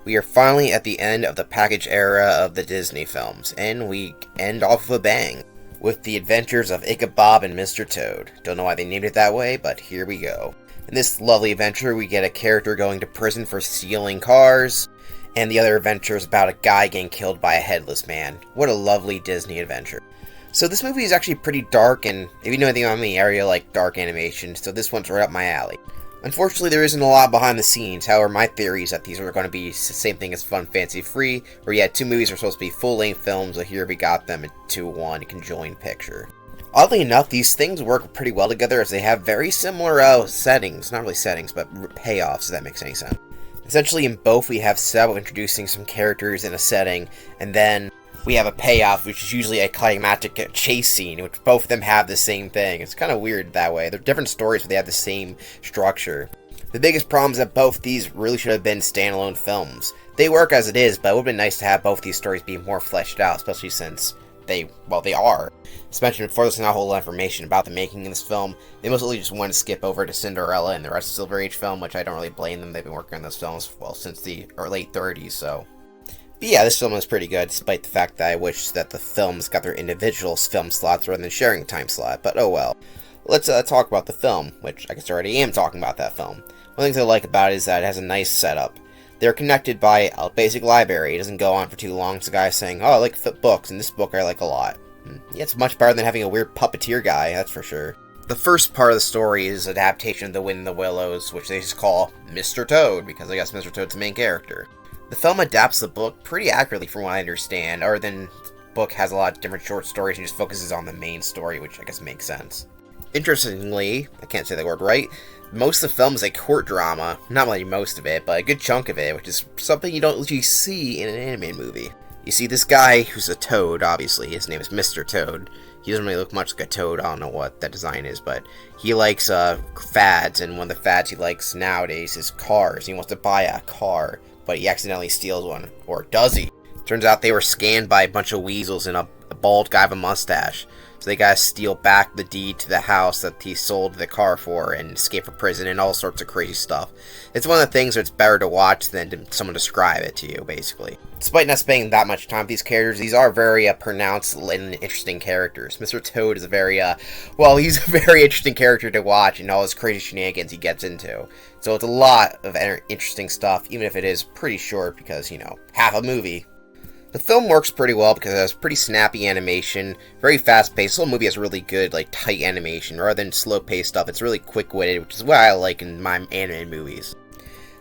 We are finally at the end of the package era of the Disney films, and we end off with a bang, with the adventures of Ichabod and Mr. Toad. Don't know why they named it that way, but here we go. In this lovely adventure, we get a character going to prison for stealing cars, and the other adventure is about a guy getting killed by a headless man. What a lovely Disney adventure. So this movie is actually pretty dark, and if you know anything about me, I really like dark animation, so this one's right up my alley. Unfortunately, there isn't a lot behind the scenes. However, my theory is that these are going to be the same thing as Fun Fancy Free, where yeah, two movies are supposed to be full-length films, but here we got them into one conjoined picture. Oddly enough, these things work pretty well together as they have very similar settings. Not really settings, but payoffs, if that makes any sense. Essentially, in both, we have Sebo introducing some characters in a setting, and then we have a payoff, which is usually a climactic chase scene, which both of them have the same thing. It's kind of weird that way. They're different stories, but they have the same structure. The biggest problem is that both these really should have been standalone films. They work as it is, but it would have been nice to have both these stories be more fleshed out, especially since they are. Especially before there's not a whole lot of information about the making of this film. They mostly just want to skip over to Cinderella and the rest of the Silver Age film, which I don't really blame them. They've been working on those films, well, since the late 30s, so. But yeah, this film is pretty good, despite the fact that I wish that the films got their individual film slots rather than sharing a time slot, but oh well. Let's talk about the film, which I guess I already am talking about that film. One of the things I like about it is that it has a nice setup. They're connected by a basic library. It doesn't go on for too long. It's a guy saying, oh, I like books, and this book I like a lot. Yeah, it's much better than having a weird puppeteer guy, that's for sure. The first part of the story is an adaptation of The Wind in the Willows, which they just call Mr. Toad, because I guess Mr. Toad's the main character. The film adapts the book pretty accurately from what I understand, other than the book has a lot of different short stories and just focuses on the main story, which I guess makes sense. Interestingly, I can't say the word right, most of the film is a court drama. Not really most of it, but a good chunk of it, which is something you don't usually see in an animated movie. You see this guy, who's a toad, obviously, his name is Mr. Toad. He doesn't really look much like a toad, I don't know what that design is, but he likes fads, and one of the fads he likes nowadays is cars. He wants to buy a car, but he accidentally steals one. Or does he? Turns out they were scanned by a bunch of weasels and a bald guy with a mustache. So they gotta steal back the deed to the house that he sold the car for and escape from prison and all sorts of crazy stuff. It's one of the things that's better to watch than to someone describe it to you, basically. Despite not spending that much time with these characters, these are very pronounced and interesting characters. Mr. Toad is a very, he's a very interesting character to watch and all his crazy shenanigans he gets into. So it's a lot of interesting stuff, even if it is pretty short because, half a movie. The film works pretty well because it has pretty snappy animation, very fast-paced. The whole movie has really good, tight animation. Rather than slow-paced stuff, it's really quick-witted, which is what I like in my animated movies.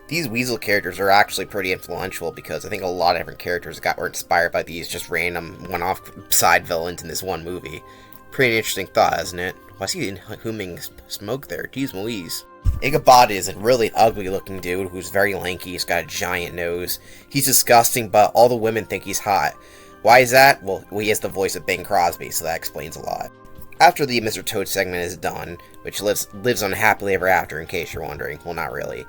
These weasel characters are actually pretty influential because I think a lot of different characters were inspired by these just random one-off side villains in this one movie. Pretty interesting thought, isn't it? Why's he inhuming smoke there? Jeez Louise. Ichabod is a really ugly-looking dude who's very lanky. He's got a giant nose. He's disgusting, but all the women think he's hot. Why is that? Well, he has the voice of Bing Crosby, so that explains a lot. After the Mr. Toad segment is done, which lives on Happily Ever After, in case you're wondering. Well, not really.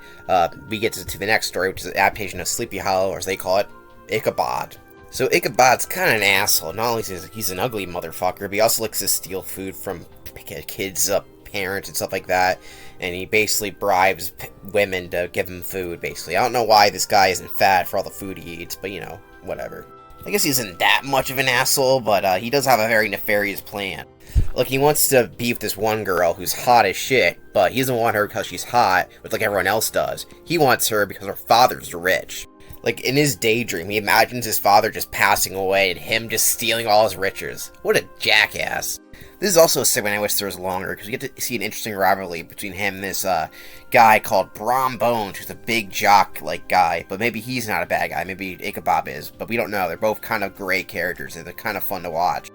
We get to the next story, which is an adaptation of Sleepy Hollow, or as they call it, Ichabod. So Ichabod's kind of an asshole. Not only is he's an ugly motherfucker, but he also likes to steal food from kids' parents and stuff like that, and he basically bribes women to give him food, basically. I don't know why this guy isn't fat for all the food he eats, but whatever. I guess he isn't that much of an asshole, but he does have a very nefarious plan. Look, he wants to be with this one girl who's hot as shit, but he doesn't want her because she's hot, like everyone else does. He wants her because her father's rich. In his daydream, he imagines his father just passing away and him just stealing all his riches. What a jackass. This is also a segment I wish there was longer, because we get to see an interesting rivalry between him and this guy called Brom Bones, who's a big jock-like guy, but maybe he's not a bad guy, maybe Ichabod is, but we don't know. They're both kind of great characters, and they're kind of fun to watch.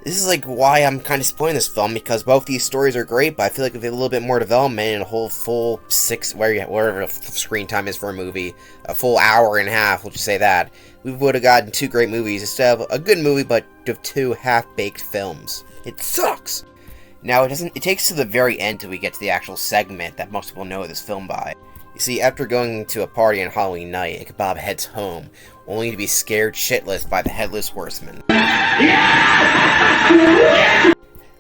This is why I'm kind of spoiling this film, because both these stories are great, but I feel like if they had a little bit more development and a whole full whatever screen time is for a movie, a full hour and a half, we'll just say that, we would have gotten two great movies instead of a good movie, but of two half-baked films. It sucks! Now, it takes to the very end till we get to the actual segment that most people know this film by. You see, after going to a party on Halloween night, Ichabod heads home, only to be scared shitless by the Headless Horseman.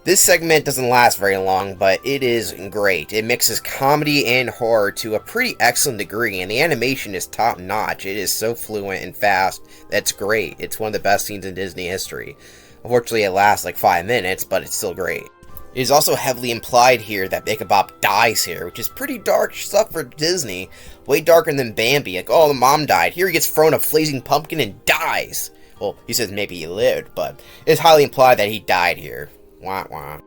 This segment doesn't last very long, but it is great. It mixes comedy and horror to a pretty excellent degree, and the animation is top-notch. It is so fluent and fast. That's great. It's one of the best scenes in Disney history. Unfortunately, it lasts like 5 minutes, but it's still great. It is also heavily implied here that Ichabod dies here, which is pretty dark stuff for Disney. Way darker than Bambi. Like, oh, the mom died. Here he gets thrown a blazing pumpkin and dies. Well, he says maybe he lived, but it's highly implied that he died here. Wah wah.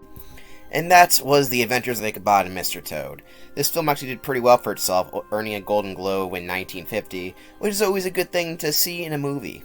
And that was The Adventures of Ichabod and Mr. Toad. This film actually did pretty well for itself, earning a Golden Globe in 1950, which is always a good thing to see in a movie.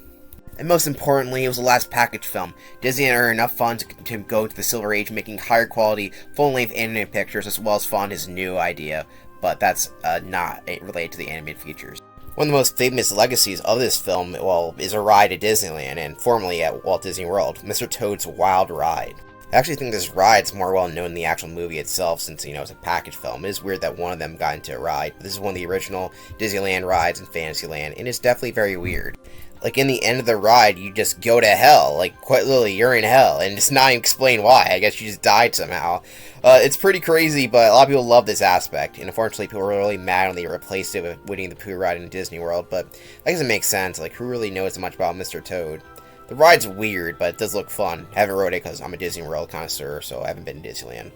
And most importantly, it was the last package film. Disney earned enough funds to go to the Silver Age, making higher quality, full-length animated pictures, as well as fund his new idea, but that's not related to the animated features. One of the most famous legacies of this film, well, is a ride at Disneyland, and formerly at Walt Disney World, Mr. Toad's Wild Ride. I actually think this ride's more well known than the actual movie itself, since, it's a package film. It is weird that one of them got into a ride, but this is one of the original Disneyland rides in Fantasyland, and it's definitely very weird. Like, in the end of the ride, you just go to hell. Like, quite literally, you're in hell, and it's not even explained why. I guess you just died somehow. It's pretty crazy, but a lot of people love this aspect, and unfortunately, people were really mad when they replaced it with Winnie the Pooh ride in Disney World, but I guess it makes sense. Like, who really knows much about Mr. Toad? The ride's weird, but it does look fun. I haven't rode it because I'm a Disney World connoisseur, so I haven't been to Disneyland.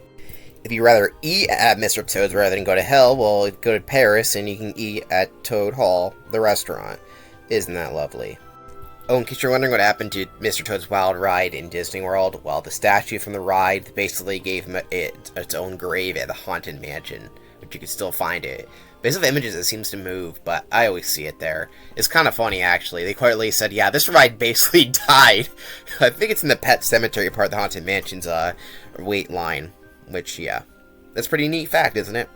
If you'd rather eat at Mr. Toad's rather than go to hell, well, go to Paris, and you can eat at Toad Hall, the restaurant. Isn't that lovely? Oh, in case you're wondering what happened to Mr. Toad's Wild Ride in Disney World, well, the statue from the ride basically gave him its own grave at the Haunted Mansion, which you can still find it. Based on images, it seems to move, but I always see it there. It's kind of funny, actually. They quietly said, yeah, this ride basically died. I think it's in the Pet Cemetery part of the Haunted Mansion's wait line, which, yeah, that's a pretty neat fact, isn't it?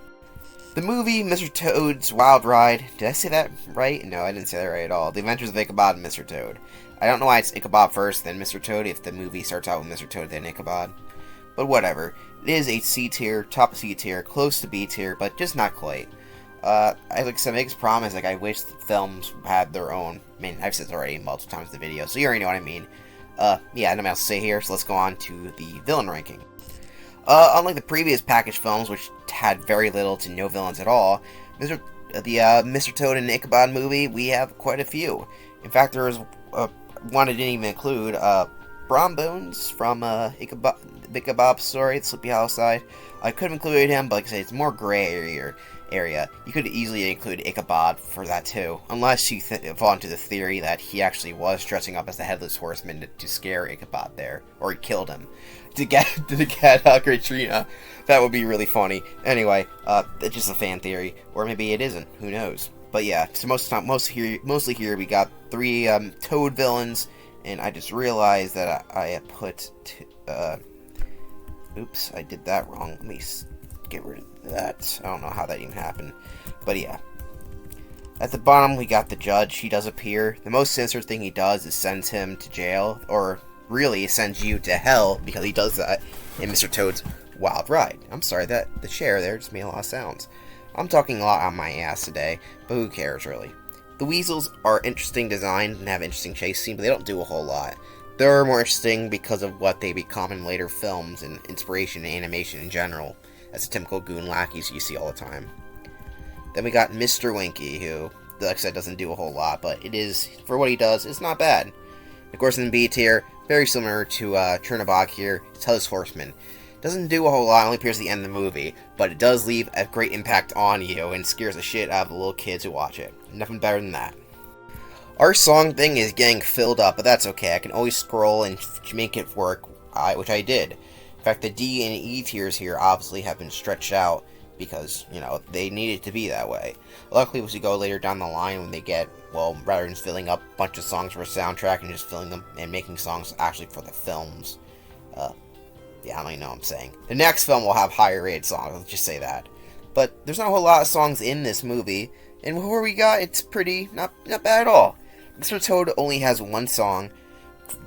The movie, Mr. Toad's Wild Ride, did I say that right? No, I didn't say that right at all. The Adventures of Ichabod and Mr. Toad. I don't know why it's Ichabod first, then Mr. Toad, if the movie starts out with Mr. Toad, then Ichabod. But whatever. It is a C tier, top C tier, close to B tier, but just not quite. Like I said, Meg's promise, like, I wish the films had their own. I mean, I've said this already multiple times in the video, so you already know what I mean. Yeah, nothing else to say here, so let's go on to the villain ranking. Unlike the previous package films, which had very little to no villains at all, Mr. Toad and Ichabod movie, we have quite a few. In fact, there was one I didn't even include, Brom Bones from Ichabod's Story, the Sleepy Hollow side. I could have included him, but like I said, it's more gray area. You could easily include Ichabod for that too, unless you fall into the theory that he actually was dressing up as the Headless Horseman to scare Ichabod there, or he killed him to get Katrina. That would be really funny. Anyway, it's just a fan theory, or maybe it isn't. Who knows? But yeah, so mostly here we got 3 Toad villains, and I just realized that I put. Oops, I did that wrong. Let me get rid of that. I don't know how that even happened, but yeah. At the bottom, we got the judge. He does appear. The most sinister thing he does is sends him to jail, or really sends you to hell, because he does that in Mr. Toad's Wild Ride. I'm sorry, that the chair there just made a lot of sounds. I'm talking a lot on my ass today, but who cares, really? The weasels are interesting design and have interesting chase scenes, but they don't do a whole lot. They're more interesting because of what they become in later films and inspiration and animation in general, as the typical goon lackeys you see all the time. Then we got Mr. Winky, who, like I said, doesn't do a whole lot, but it is, for what he does, it's not bad. Of course, in B tier, very similar to Chernobog here, it's Headless Horseman. Doesn't do a whole lot, only appears at the end of the movie, but it does leave a great impact on you and scares the shit out of the little kids who watch it. Nothing better than that. Our song thing is getting filled up, but that's okay. I can always scroll and make it work, which I did. In fact, the D and E tiers here obviously have been stretched out because, they needed to be that way. Luckily, as we go later down the line, when they get, well, rather than filling up a bunch of songs for a soundtrack and just filling them and making songs actually for the films, yeah, I don't even know what I'm saying. The next film will have higher rated songs, let's just say that. But there's not a whole lot of songs in this movie, and where we got, it's pretty, not bad at all. Mr. Toad only has one song,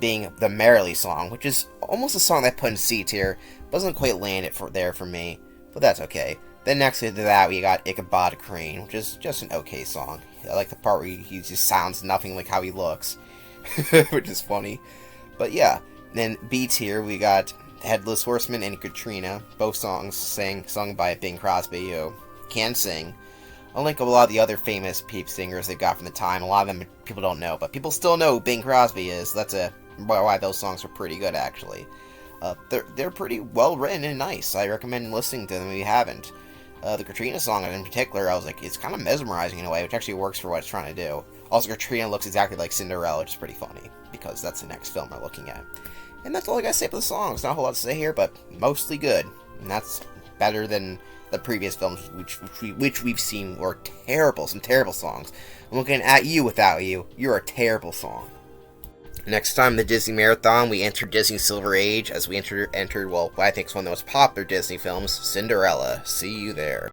being the Merrily song, which is almost a song that I put in C tier. Doesn't quite land it there for me, but that's okay. Then next to that, we got Ichabod Crane, which is just an okay song. I like the part where he just sounds nothing like how he looks, which is funny. But yeah, then B tier, we got Headless Horseman and Katrina, both songs sung by Bing Crosby, who can sing. Unlike a lot of the other famous peep singers they've got from the time, a lot of them people don't know, but people still know who Bing Crosby is. That's why those songs are pretty good, actually. They're pretty well written and nice. I recommend listening to them if you haven't. The Katrina song in particular, I was like, it's kind of mesmerizing in a way, which actually works for what it's trying to do. Also, Katrina looks exactly like Cinderella, which is pretty funny, because that's the next film we're looking at. And that's all I gotta say about the songs. Not a whole lot to say here, but mostly good. And that's better than the previous films, which we've seen were terrible. Some terrible songs. I'm looking at you without you. You're a terrible song. Next time, the Disney Marathon, we entered Disney's Silver Age as we entered, well, I think it's one of the most popular Disney films, Cinderella. See you there.